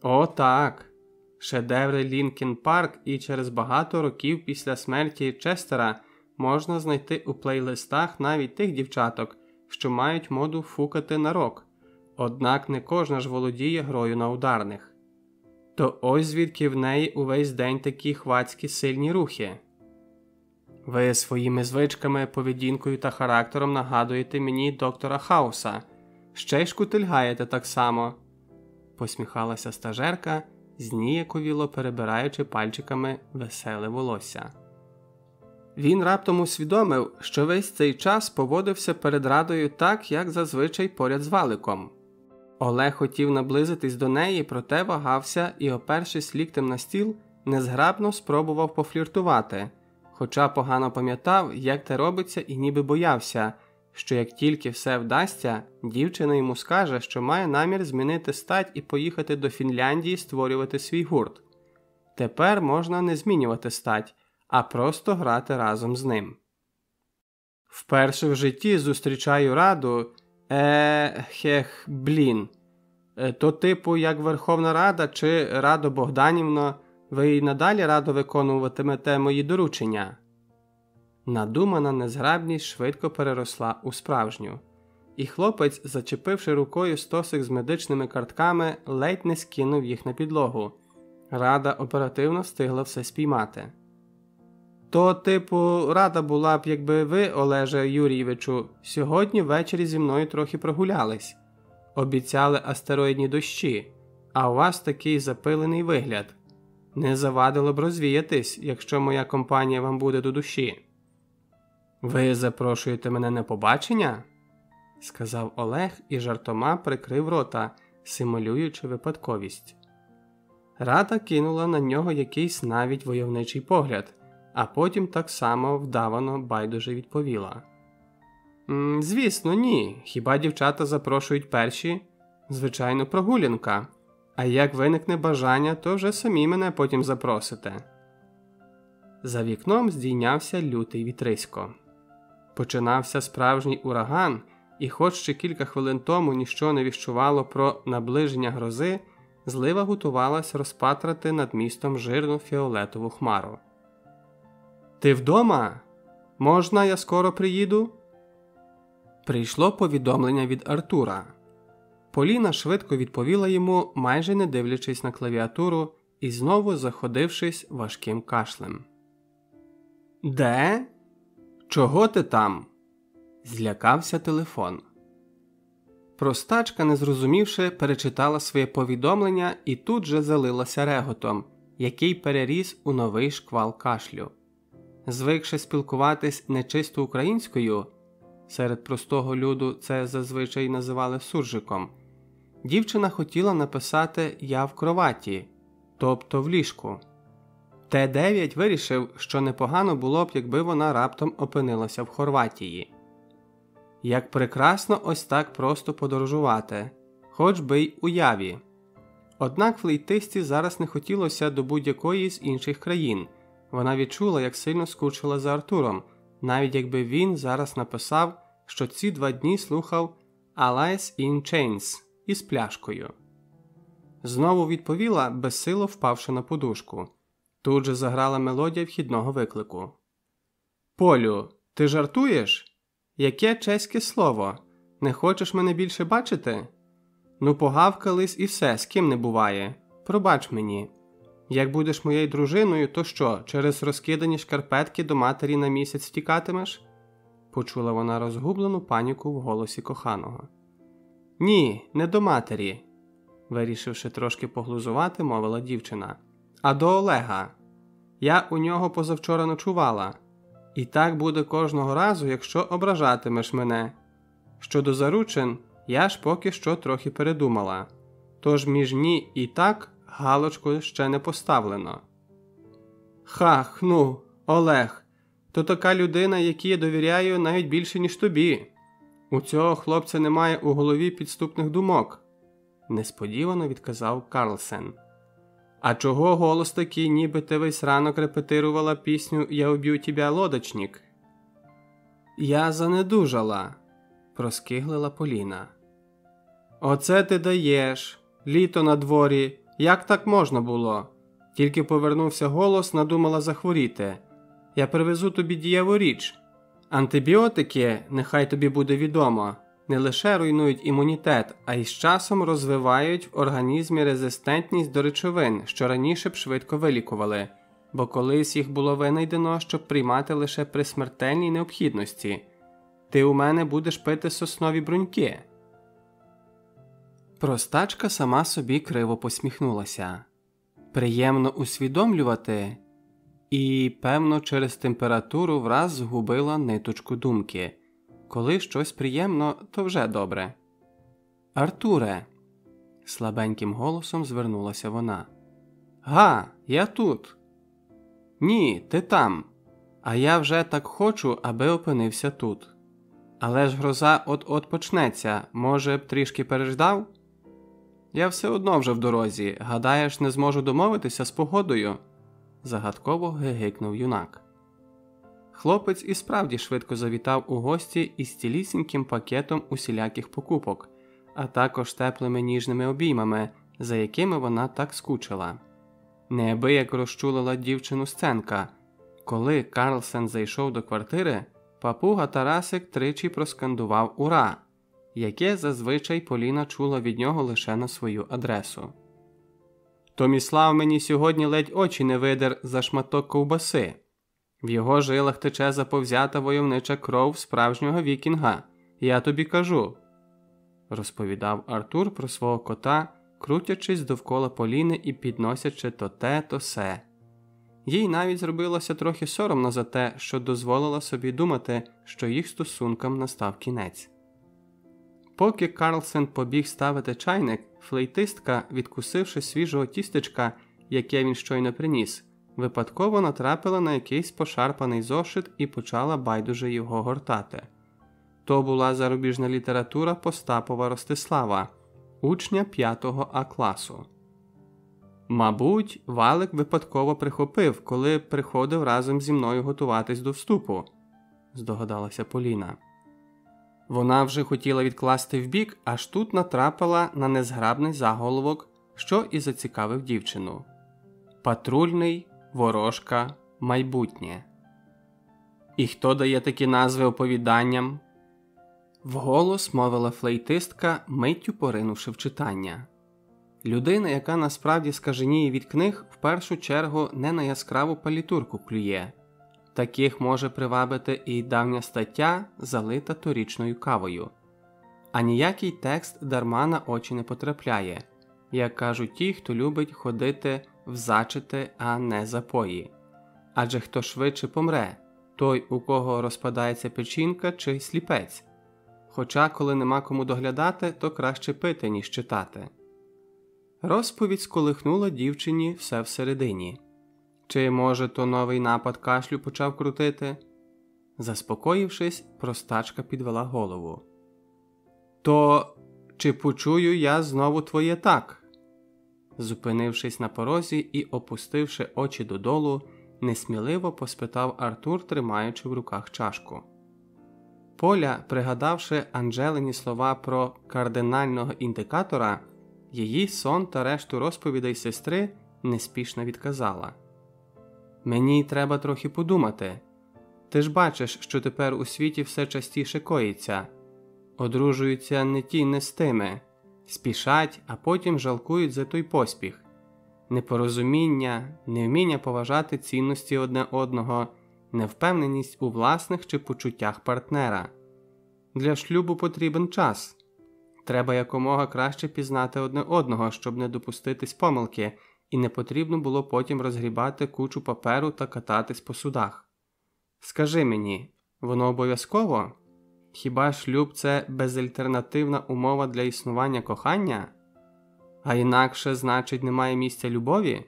О, так! Шедеври Лінкін Парк і через багато років після смерті Честера можна знайти у плейлистах навіть тих дівчаток, що мають моду фукати на рок. Однак не кожна ж володіє грою на ударних. То ось звідки в неї увесь день такі хвацькі сильні рухи. Ви своїми звичками, поведінкою та характером нагадуєте мені доктора Хауса. Ще й шкутильгаєте так само. Посміхалася стажерка, зніяковіло перебираючи пальчиками веселе волосся. Він раптом усвідомив, що весь цей час поводився перед Радою так, як зазвичай поряд з Валиком. Олег хотів наблизитись до неї, проте вагався і, опершись ліктем на стіл, незграбно спробував пофліртувати, хоча погано пам'ятав, як те робиться, і ніби боявся, що як тільки все вдасться, дівчина йому скаже, що має намір змінити стать і поїхати до Фінляндії створювати свій гурт. Тепер можна не змінювати стать, а просто грати разом з ним. Вперше в житті зустрічаю Раду, блін. То типу як Верховна Рада чи Радо Богданівно, ви й надалі радо виконуватимете мої доручення? Надумана незграбність швидко переросла у справжню. І хлопець, зачепивши рукою стосик з медичними картками, ледь не скинув їх на підлогу. Рада оперативно встигла все спіймати. То, типу, рада була б, якби ви, Олеже Юрійовичу, сьогодні ввечері зі мною трохи прогулялись. Обіцяли астероїдні дощі, а у вас такий запилений вигляд. Не завадило б розвіятись, якщо моя компанія вам буде до душі. Ви запрошуєте мене на побачення? Сказав Олег і жартома прикрив рота, симулюючи випадковість. Рада кинула на нього якийсь навіть войовничий погляд, а потім так само вдавано байдуже відповіла. Звісно, ні. Хіба дівчата запрошують перші? Звичайно, прогулянка. А як виникне бажання, то вже самі мене потім запросите. За вікном здійнявся лютий вітрисько. Починався справжній ураган, і хоч ще кілька хвилин тому ніщо не віщувало про наближення грози, злива готувалась розпатрати над містом жирну фіолетову хмару. «Ти вдома? Можна, я скоро приїду?» Прийшло повідомлення від Артура. Поліна швидко відповіла йому, майже не дивлячись на клавіатуру і знову заходившись важким кашлем. «Де? Чого ти там?» – злякався телефон. Простачка, не зрозумівши, перечитала своє повідомлення і тут же залилася реготом, який переріс у новий шквал кашлю. Звикши спілкуватись не чисто українською, серед простого люду це зазвичай називали суржиком, дівчина хотіла написати «я в кроваті», тобто в ліжку. Т-9 вирішив, що непогано було б, якби вона раптом опинилася в Хорватії. Як прекрасно ось так просто подорожувати, хоч би й уяві. Однак флейтисті зараз не хотілося до будь-якої з інших країн. Вона відчула, як сильно скучила за Артуром, навіть якби він зараз написав, що ці 2 дні слухав «Alice in Chains» із пляшкою. Знову відповіла, безсило впавши на подушку. Тут же заграла мелодія вхідного виклику. «Полю, ти жартуєш? Яке чеське слово? Не хочеш мене більше бачити? Ну погавкались і все, з ким не буває. Пробач мені. Як будеш моєю дружиною, то що, через розкидані шкарпетки до матері на місяць втікатимеш?» Почула вона розгублену паніку в голосі коханого. «Ні, не до матері», вирішивши трошки поглузувати, мовила дівчина. «А до Олега. Я у нього позавчора ночувала. І так буде кожного разу, якщо ображатимеш мене. Щодо заручин, я ж поки що трохи передумала. Тож між «ні» і «так» галочку ще не поставлено». «Хах, ну, Олег, то така людина, якій я довіряю навіть більше, ніж тобі. У цього хлопця немає у голові підступних думок», – несподівано відказав Карлсен. «А чого голос такий, ніби ти весь ранок репетирувала пісню «Я уб'ю тебя, лодочник»?» «Я занедужала», – проскиглила Поліна. «Оце ти даєш. Літо на дворі. Як так можна було? Тільки повернувся голос, надумала захворіти. Я привезу тобі дієву річ. Антибіотики, нехай тобі буде відомо, не лише руйнують імунітет, а й з часом розвивають в організмі резистентність до речовин, що раніше б швидко вилікували, бо колись їх було винайдено, щоб приймати лише при смертельній необхідності. Ти у мене будеш пити соснові бруньки». Простачка сама собі криво посміхнулася. Приємно усвідомлювати, і, певно, через температуру враз згубила ниточку думки. Коли щось приємно, то вже добре. «Артуре!» – слабеньким голосом звернулася вона. «Га, я тут!» «Ні, ти там!» А я вже так хочу, аби опинився тут. Але ж гроза от-от почнеться, може б трішки переждав? Я все одно вже в дорозі, гадаєш, не зможу домовитися з погодою? Загадково гигикнув юнак. Хлопець і справді швидко завітав у гості із цілісіньким пакетом усіляких покупок, а також теплими ніжними обіймами, за якими вона так скучила. Неабияк розчулила дівчину сценка. Коли Карлсен зайшов до квартири, папуга Тарасик тричі проскандував «Ура!», яке зазвичай Поліна чула від нього лише на свою адресу. Томіслав мені сьогодні ледь очі не видер за шматок ковбаси. В його жилах тече заповзята войовнича кров справжнього вікінга, я тобі кажу, розповідав Артур про свого кота, крутячись довкола Поліни і підносячи то те, то се. Їй навіть зробилося трохи соромно за те, що дозволила собі думати, що їх стосункам настав кінець. Поки Карлсен побіг ставити чайник, флейтистка, відкусивши свіжого тістечка, яке він щойно приніс, випадково натрапила на якийсь пошарпаний зошит і почала байдуже його гортати. То була зарубіжна література Постапова Ростислава, учня 5-го А класу. Мабуть, Валик випадково прихопив, коли приходив разом зі мною готуватись до вступу, здогадалася Поліна. Вона вже хотіла відкласти вбік, аж тут натрапила на незграбний заголовок, що і зацікавив дівчину. Патрульний, ворожка, майбутнє. І хто дає такі назви оповіданням? Вголос мовила флейтистка, миттю поринувши в читання. Людина, яка насправді скаженіє від книг, в першу чергу не на яскраву палітурку клює. Таких може привабити і давня стаття, залита торічною кавою. А ніякий текст дарма на очі не потрапляє, як кажуть ті, хто любить ходити в зачити, а не запої. Адже хто швидше помре, той, у кого розпадається печінка чи сліпець. Хоча, коли нема кому доглядати, то краще пити, ніж читати. Розповідь сколихнула дівчині все всередині. Чи, може, то новий напад кашлю почав крутити? Заспокоївшись, простачка підвела голову. То чи почую я знову твоє так? Зупинившись на порозі і опустивши очі додолу, несміливо поспитав Артур, тримаючи в руках чашку. Поля, пригадавши Анжелині слова про кардинального індикатора, її сон та решту розповідей сестри неспішно відказала. «Мені треба трохи подумати. Ти ж бачиш, що тепер у світі все частіше коїться. Одружуються не ті, не з тими. Спішать, а потім жалкують за той поспіх. Непорозуміння, невміння поважати цінності одне одного, невпевненість у власних чи почуттях партнера. Для шлюбу потрібен час. Треба якомога краще пізнати одне одного, щоб не допуститись помилки, і не потрібно було потім розгрібати кучу паперу та кататись по судах. Скажи мені, воно обов'язково? Хіба шлюб – це безальтернативна умова для існування кохання? А інакше, значить, немає місця любові?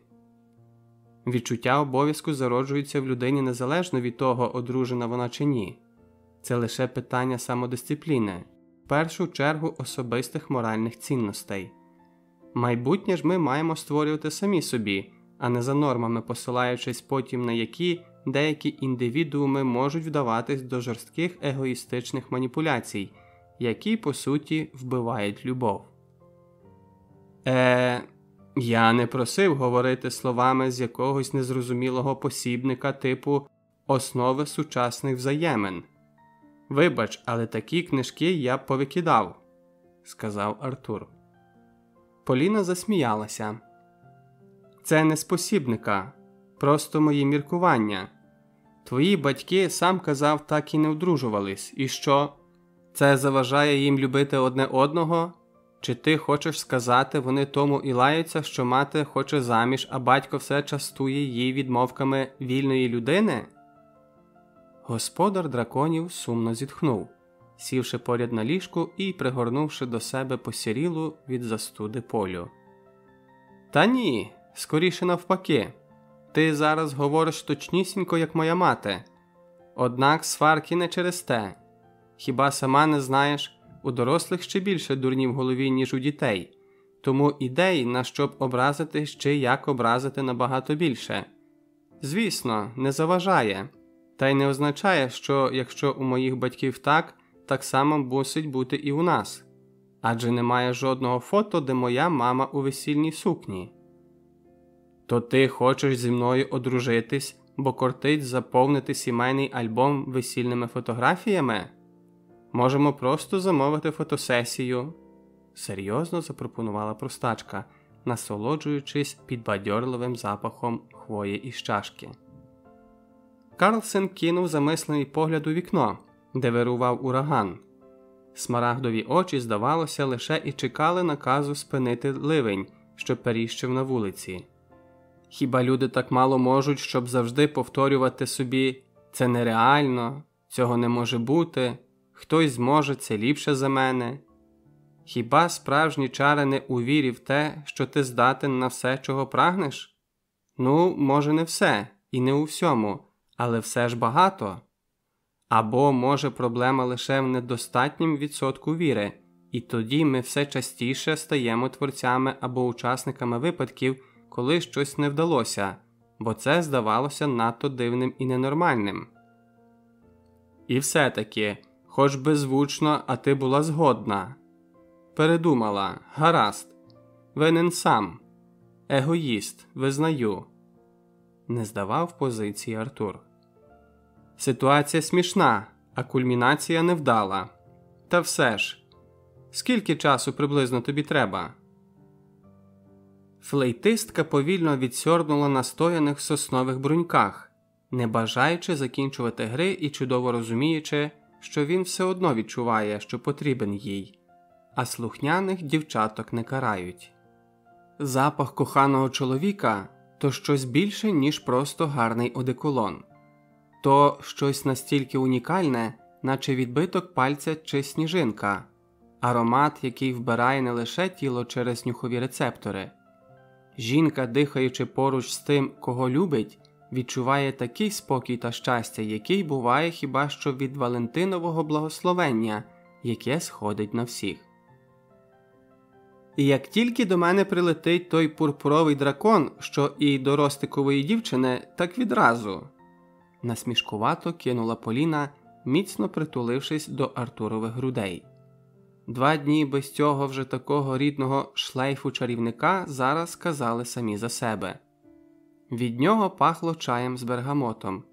Відчуття обов'язку зароджується в людині незалежно від того, одружена вона чи ні. Це лише питання самодисципліни, в першу чергу особистих моральних цінностей. Майбутнє ж ми маємо створювати самі собі, а не за нормами посилаючись потім на які деякі індивідууми можуть вдаватись до жорстких егоїстичних маніпуляцій, які, по суті, вбивають любов. Я не просив говорити словами з якогось незрозумілого посібника типу «Основи сучасних взаємин». Вибач, але такі книжки я б повикидав, сказав Артур. Поліна засміялася. Це не з посібника, просто мої міркування. Твої батьки, сам казав, так і не одружувались. І що? Це заважає їм любити одне одного? Чи ти хочеш сказати, вони тому і лаються, що мати хоче заміж, а батько все частує її відмовками вільної людини? Господар драконів сумно зітхнув, сівши поряд на ліжку і пригорнувши до себе посірілу від застуди Полю. Та ні, скоріше навпаки. Ти зараз говориш точнісінько, як моя мати. Однак сварки не через те. Хіба сама не знаєш, у дорослих ще більше дурні в голові, ніж у дітей. Тому ідей, на що б образити чи як образити, набагато більше. Звісно, не заважає. Та й не означає, що якщо у моїх батьків так само мусить бути і у нас. Адже немає жодного фото, де моя мама у весільній сукні. То ти хочеш зі мною одружитись, бо кортить заповнити сімейний альбом весільними фотографіями? Можемо просто замовити фотосесію. Серйозно запропонувала простачка, насолоджуючись підбадьорливим запахом хвої із чашки. Карлсен кинув замислений погляд у вікно, де вирував ураган. Смарагдові очі, здавалося, лише і чекали наказу спинити ливень, що періщив на вулиці. Хіба люди так мало можуть, щоб завжди повторювати собі «це нереально», «цього не може бути», «хтось зможе, це ліпше за мене»? Хіба справжні чари не у вірі в те, що ти здатен на все, чого прагнеш? Ну, може не все, і не у всьому, але все ж багато. Або, може, проблема лише в недостатнім відсотку віри, і тоді ми все частіше стаємо творцями або учасниками випадків, коли щось не вдалося, бо це здавалося надто дивним і ненормальним. І все-таки, хоч беззвучно, а ти була згодна. Передумала, гаразд. Винен сам. Егоїст, визнаю. Не здавав позиції Артур. Ситуація смішна, а кульмінація невдала. Та все ж, скільки часу приблизно тобі треба? Флейтистка повільно відсьорбнула на стояних соснових бруньках, не бажаючи закінчувати гри і чудово розуміючи, що він все одно відчуває, що потрібен їй, а слухняних дівчаток не карають. Запах коханого чоловіка – то щось більше, ніж просто гарний одеколон. То щось настільки унікальне, наче відбиток пальця чи сніжинка, аромат, який вбирає не лише тіло через нюхові рецептори. Жінка, дихаючи поруч з тим, кого любить, відчуває такий спокій та щастя, який буває хіба що від Валентинового благословення, яке сходить на всіх. І як тільки до мене прилетить той пурпуровий дракон, що і до Ростикової дівчини, так відразу. Насмішкувато кинула Поліна, міцно притулившись до Артурових грудей. 2 дні без цього вже такого рідного шлейфу чарівника зараз сказали самі за себе. Від нього пахло чаєм з бергамотом,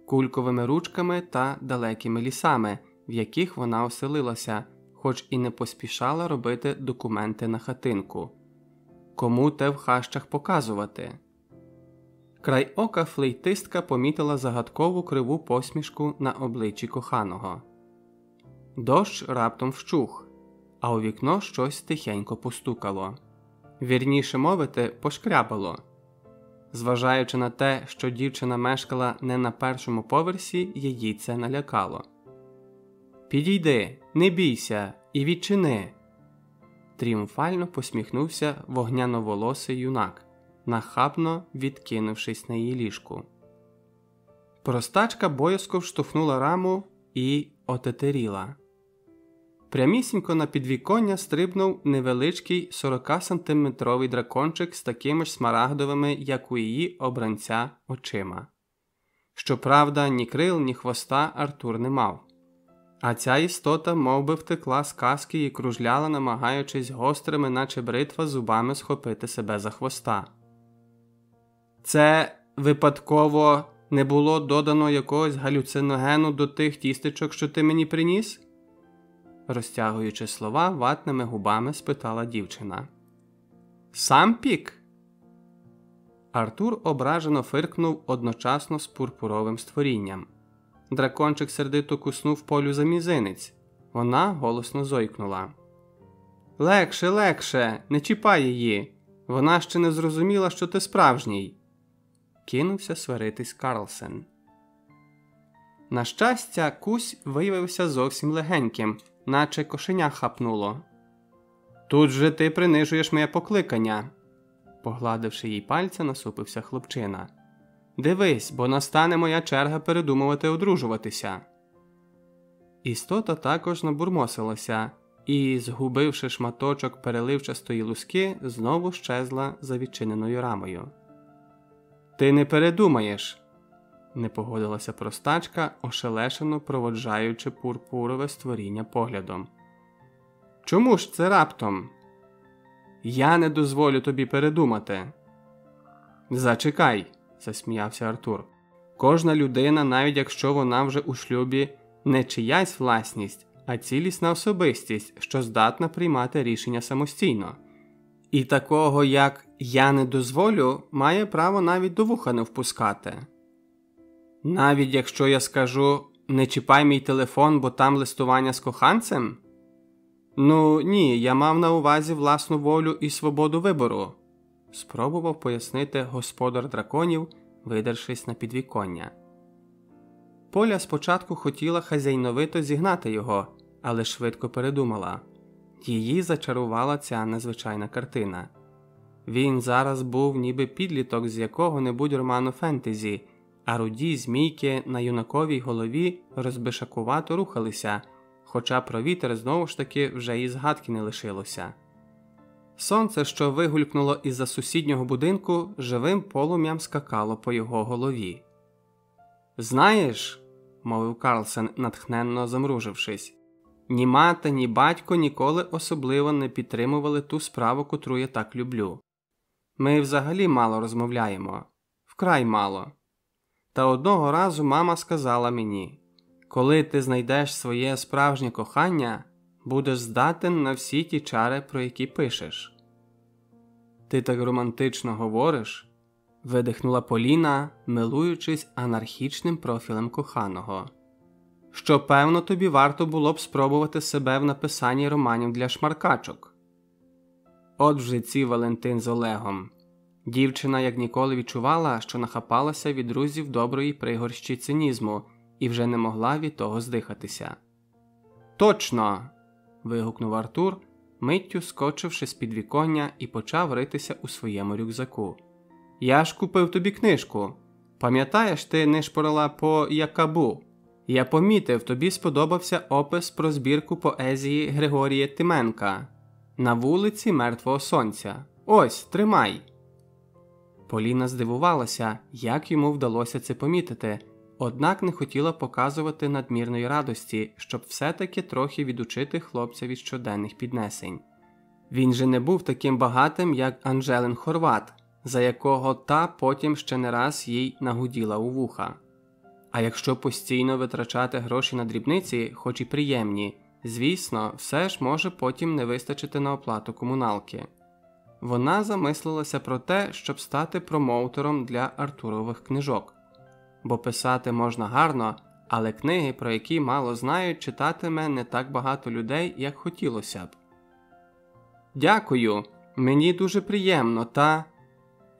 кульковими ручками та далекими лісами, в яких вона оселилася, хоч і не поспішала робити документи на хатинку. Кому те в хащах показувати? Край ока флейтистка помітила загадкову криву посмішку на обличчі коханого. Дощ раптом вщух, а у вікно щось тихенько постукало. Вірніше мовити, пошкрябало. Зважаючи на те, що дівчина мешкала не на першому поверсі, її це налякало. «Підійди, не бійся і відчини!» Тріумфально посміхнувся вогняноволосий юнак, нахабно відкинувшись на її ліжку. Простачка боязко вштовхнула раму і отетеріла. Прямісінько на підвіконня стрибнув невеличкий 40-сантиметровий дракончик з такими ж смарагдовими, як у її обранця, очима. Щоправда, ні крил, ні хвоста Артур не мав. А ця істота мовби втекла з казки і кружляла, намагаючись гострими, наче бритва, зубами схопити себе за хвоста. «Це, випадково, не було додано якогось галюциногену до тих тістечок, що ти мені приніс?» Розтягуючи слова, ватними губами спитала дівчина. «Сам пік?» Артур ображено фиркнув одночасно з пурпуровим створінням. Дракончик сердито куснув Полю за мізинець. Вона голосно зойкнула. «Легше, легше! Не чіпай її! Вона ще не зрозуміла, що ти справжній!» Кинувся сваритись Карлсен. На щастя, кусь виявився зовсім легеньким, наче кошеня хапнуло. «Тут же ти принижуєш моє покликання!» Погладивши їй пальця, насупився хлопчина. Дивись, бо настане моя черга передумувати одружуватися». Істота також набурмосилася і, згубивши шматочок переливчастої луски, знову щезла за відчиненою рамою. «Ти не передумаєш», – не погодилася простачка, ошелешено проводжаючи пурпурове створіння поглядом. «Чому ж це раптом?» «Я не дозволю тобі передумати». «Зачекай», – засміявся Артур. «Кожна людина, навіть якщо вона вже у шлюбі, не чиясь власність, а цілісна особистість, що здатна приймати рішення самостійно. І такого, як «я не дозволю», має право навіть до вуха не впускати. Навіть якщо я скажу «не чіпай мій телефон, бо там листування з коханцем»? Ну, ні, я мав на увазі власну волю і свободу вибору, спробував пояснити господар драконів, видершись на підвіконня. Поля спочатку хотіла хазяйновито зігнати його, але швидко передумала. Її зачарувала ця незвичайна картина. Він зараз був ніби підліток з якого-небудь роману фентезі, а руді змійки на юнаковій голові розбишакувато рухалися, хоча про вітер знову ж таки вже і згадки не лишилося. Сонце, що вигулькнуло із-за сусіднього будинку, живим полум'ям скакало по його голові. «Знаєш», – мовив Карлсен, натхненно замружившись, «ні мати, ні батько ніколи особливо не підтримували ту справу, котру я так люблю. Ми взагалі мало розмовляємо. Вкрай мало. Та одного разу мама сказала мені, коли ти знайдеш своє справжнє кохання, будеш здатен на всі ті чари, про які пишеш». «Ти так романтично говориш», – видихнула Поліна, милуючись анархічним профілем коханого. «Що, певно, тобі варто було б спробувати себе в написанні романів для шмаркачок». От вже ці Валентин з Олегом. Дівчина як ніколи відчувала, що нахапалася від друзів доброї пригорщі цинізму і вже не могла від того здихатися. «Точно!» – вигукнув Артур, миттю скочивши з підвіконня і почав ритися у своєму рюкзаку. «Я ж купив тобі книжку. Пам'ятаєш, ти нишпорила по Якабу? Я помітив, тобі сподобався опис про збірку поезії Григорія Тименка «На вулиці Мертвого Сонця». Ось, тримай!» Поліна здивувалася, як йому вдалося це помітити, однак не хотіла показувати надмірної радості, щоб все-таки трохи відучити хлопця від щоденних піднесень. Він же не був таким багатим, як Анжелин Хорват, за якого та потім ще не раз їй нагуділа у вуха. А якщо постійно витрачати гроші на дрібниці, хоч і приємні, звісно, все ж може потім не вистачити на оплату комуналки. Вона замислилася про те, щоб стати промоутером для Артурових книжок. Бо писати можна гарно, але книги, про які мало знають, читатиме не так багато людей, як хотілося б. «Дякую, мені дуже приємно, та...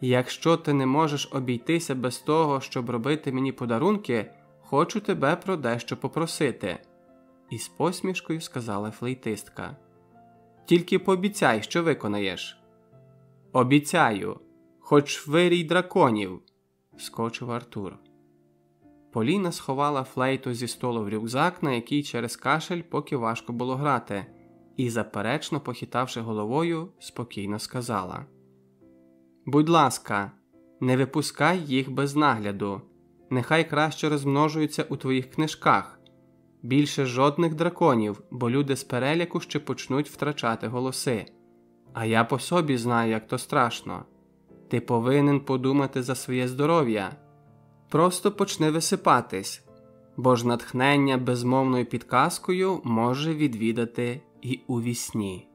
Якщо ти не можеш обійтися без того, щоб робити мені подарунки, хочу тебе про дещо попросити», – із посмішкою сказала флейтистка. «Тільки пообіцяй, що виконаєш». «Обіцяю, хоч вирій драконів», – скочив Артур. Поліна сховала флейту зі столу в рюкзак, на який через кашель поки важко було грати, і, заперечно похитавши головою, спокійно сказала: «Будь ласка, не випускай їх без нагляду. Нехай краще розмножуються у твоїх книжках. Більше жодних драконів, бо люди з переляку ще почнуть втрачати голоси. А я по собі знаю, як то страшно. Ти повинен подумати за своє здоров'я. Просто почни висипатись, бо ж натхнення безмовною підказкою може відвідати і у вісні».